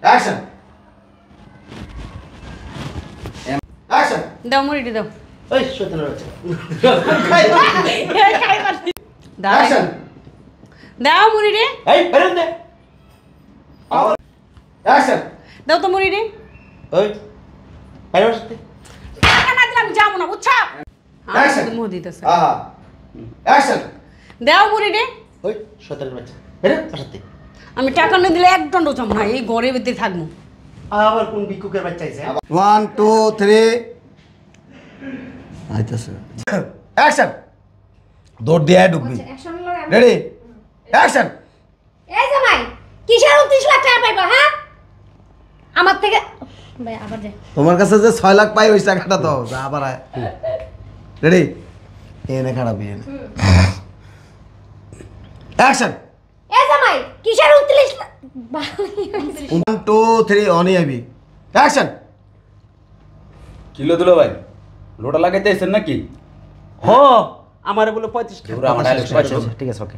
Action action দাও মুড়িটি দাও। ওই শয়তানের বাচ্চা দাও অ্যাকশন দাও মুড়িটি। এই বেরোন দে অ্যাকশন দাও তো মুড়িটি। ওই বেরো আসতে টাকা না দিলে আমি যাবো না বুঝছো? Action! মুহ দিতেছে। আহা অ্যাকশন দাও মুড়িটি। ওই শয়তানের বাচ্চা বেরো আসতে আমি টাকা না দিলে এক দণ্ড যাবো না, এই ঘরের ভিতরে থাকবো। আবার কোন ভিক্ষুকের বাচ্চা আইছে 1 2 3 আইতাছে অ্যাকশন দৌড় দিয়ে ঢুকবি রেডি অ্যাকশন এই জামাই কিসের 29 লাখ টাকা পাইবা হ্যাঁ আমার থেকে ভাই আবার দে তোমার কাছে যে 6 লাখ পাই হইছে টাকাটা দাও যা আবার রেডি এনে খারাপ এনে অ্যাকশন এই জামাই কিসের 29 লাখ 1 2 3 অনই আইবি অ্যাকশন কিলো দিল ভাই লোটা লাগাইতে আইছেন নাকি হ আমারে বলে 35 ঠিক আছে ওকে